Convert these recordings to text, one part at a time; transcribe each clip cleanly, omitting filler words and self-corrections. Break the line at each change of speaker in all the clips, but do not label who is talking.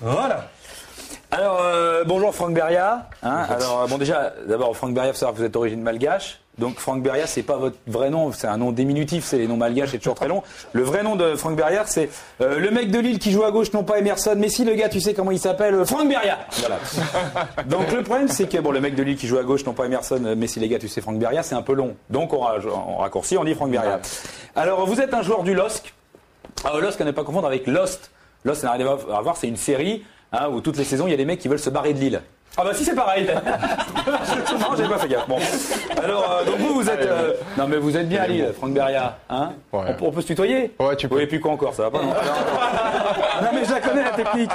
Voilà. Alors, bonjour Franck Beria. Alors, bon, déjà, d'abord, Franck Beria, il faut savoir que vous êtes d'origine malgache. Donc, Franck Beria, c'est pas votre vrai nom, c'est un nom diminutif, c'est les noms malgaches, c'est toujours très long. Le vrai nom de Franck Beria, c'est le mec de Lille qui joue à gauche, non pas Emerson, mais si le gars, tu sais comment il s'appelle, Franck Beria. Voilà. Donc, le problème, c'est que, bon, le mec de Lille qui joue à gauche, non pas Emerson, mais si les gars, tu sais Franck Beria, c'est un peu long. Donc, on raccourcit, on dit Franck Beria. Alors, vous êtes un joueur du LOSC. Alors, LOSC, à ne pas confondre avec Lost. Lost, ça n'a rien à voir, c'est une série où toutes les saisons, il y a des mecs qui veulent se barrer de Lille. Ah bah si, c'est pareil. Non, j'ai pas fait gaffe. Bon. Alors, donc vous êtes... Non mais vous êtes bien à Lille, Franck Beria. Hein ouais. On peut se tutoyer?
Ouais, tu peux.
Oui, et puis quoi encore, ça va pas non, non mais je la connais la technique.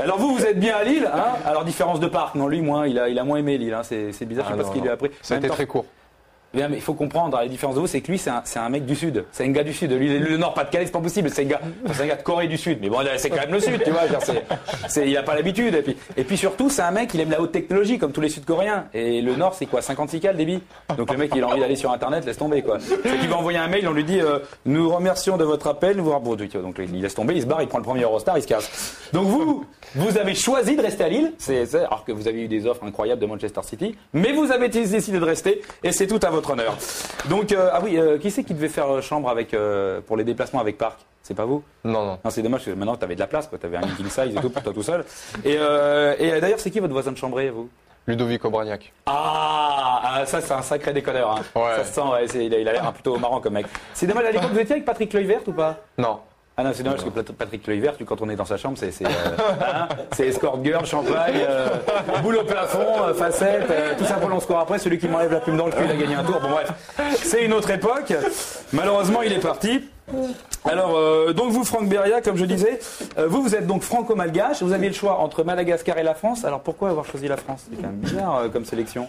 Alors vous êtes bien à Lille, hein? Alors différence de parc, non lui moins, il a moins aimé Lille, hein. C'est bizarre, je sais pas ce qu'il lui a appris.
Ça a été très court.
Bien, mais il faut comprendre, la différence de vous, c'est que lui, c'est un mec du Sud. C'est un gars du Sud. Lui, le Nord-Pas-de-Calais, c'est pas possible. C'est un gars de Corée du Sud. Mais bon, c'est quand même le Sud, tu vois. Il a pas l'habitude. Et puis surtout, c'est un mec, il aime la haute technologie, comme tous les Sud-Coréens. Et le Nord, c'est quoi? 56 K le débit. Donc le mec, il a envie d'aller sur Internet, laisse tomber, quoi. C'est qu'il va envoyer un mail, on lui dit, nous remercions de votre appel, nous vous remboursons. Donc il laisse tomber, il se barre, il prend le premier Eurostar, il se casse. Donc vous avez choisi de rester à Lille, alors que vous avez eu des offres incroyables de Manchester City, mais vous avez décidé de rester, et c'est tout à votre honneur. Donc, qui c'est qui devait faire chambre pour les déplacements avec Parc? C'est pas vous?
Non.
Non, c'est dommage, parce que maintenant t'avais de la place, quoi. T'avais un king size et tout pour toi tout seul. Et d'ailleurs, c'est qui votre voisin de chambrée, vous?
Ludovic Obraniak.
Ça c'est un sacré déconneur, hein.
Ouais.
Ça se sent, il a l'air plutôt marrant comme mec. C'est dommage, à l'époque, vous étiez avec Patrick Kluivert ou pas?
Non.
Ah non, c'est dommage parce que Patrick Kluivert, quand on est dans sa chambre, c'est escort girl, champagne, boule au plafond, facette, tout ça pour l'on score après. Celui qui m'enlève la plume dans le cul, il a gagné un tour. Bon bref, c'est une autre époque. Malheureusement, il est parti. Alors, donc vous, Franck Beria, comme je disais, vous êtes donc franco-malgache. Vous aviez le choix entre Madagascar et la France. Alors pourquoi avoir choisi la France? C'est quand même bizarre comme sélection.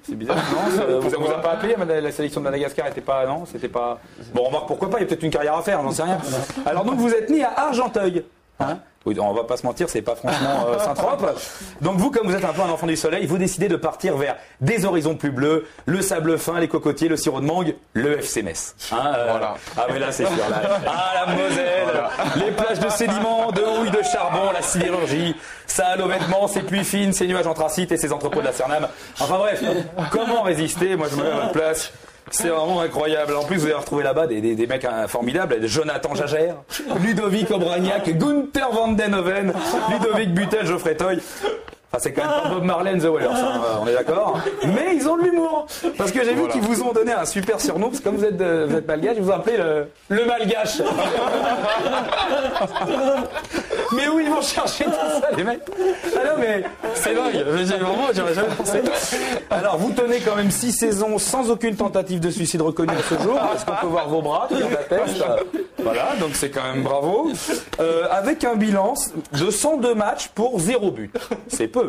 C'est bizarre, non? Vous a pas appelé? La sélection de Madagascar était pas, non? C'était pas. Bon, remarque, pourquoi pas? Il y a peut-être une carrière à faire, on n'en sait rien. Alors donc vous êtes né à Argenteuil. Hein? Oui, on va pas se mentir, c'est pas franchement Saint-Trope. Donc vous, comme vous êtes un peu un enfant du soleil, vous décidez de partir vers des horizons plus bleus, le sable fin, les cocotiers, le sirop de mangue, le FC Metz.
Voilà.
Ah mais là c'est sûr. Là. Ah la Moselle, voilà. Les plages de sédiments, de houille, de charbon, la sidérurgie, ça a nos vêtements, ses pluies fines, ses nuages anthracite et ses entrepôts de la Cernam. Enfin bref, comment résister? Moi je me mets à votre place. C'est vraiment incroyable. En plus, vous allez retrouver là-bas des mecs formidables. Jonathan Jagère, Ludovic Obraniak, Gunther van den Hoven, Ludovic Butel, Geoffrey Toy. Enfin, c'est quand même pas Bob Marley and the Wailers, hein, on est d'accord. Mais ils ont de l'humour. Parce que j'ai vu qu'ils vous ont donné un super surnom. Parce que comme vous êtes malgache, ils vous ont appelé le malgache. Mais où ils vont chercher tout ça, les mecs? Ah non, mais c'est dingue. Vraiment, j'aurais jamais pensé. Alors, vous tenez quand même 6 saisons sans aucune tentative de suicide reconnue à ce jour. Est-ce qu'on peut voir vos bras qui attestent? Voilà, donc c'est quand même bravo. Avec un bilan de 102 matchs pour 0 but. C'est peu.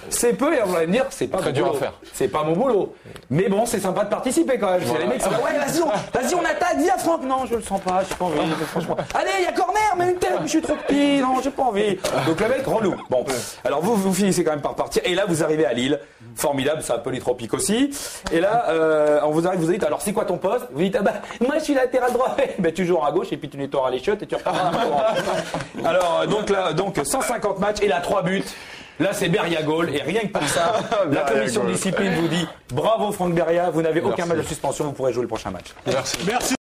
C'est peu, et on va me dire, c'est pas
très dur à faire.
C'est pas mon boulot. Mais bon, c'est sympa de participer quand même. Voilà. Les mecs sont là, ouais, vas-y, on attaque, viens Franck. Non, je le sens pas, j'ai pas envie, franchement. Allez, il y a corner, mais une tête, je suis trop petit, non, j'ai pas envie. Donc le mec, relou. Bon, alors vous finissez quand même par partir, et là vous arrivez à Lille. Formidable, c'est un peu les tropiques aussi. Et là, on vous arrive, vous dites, alors c'est quoi ton poste? Vous dites, moi je suis latéral droit. Ben tu joues à gauche, et puis tu nettoieras les chiottes, et tu repars. Alors, donc 150 matchs, et là 3 buts. Là, c'est Beria Goal, et rien que pour ça, la commission de discipline vous dit bravo Franck Beria, vous n'avez aucun match de suspension, vous pourrez jouer le prochain match.
Merci.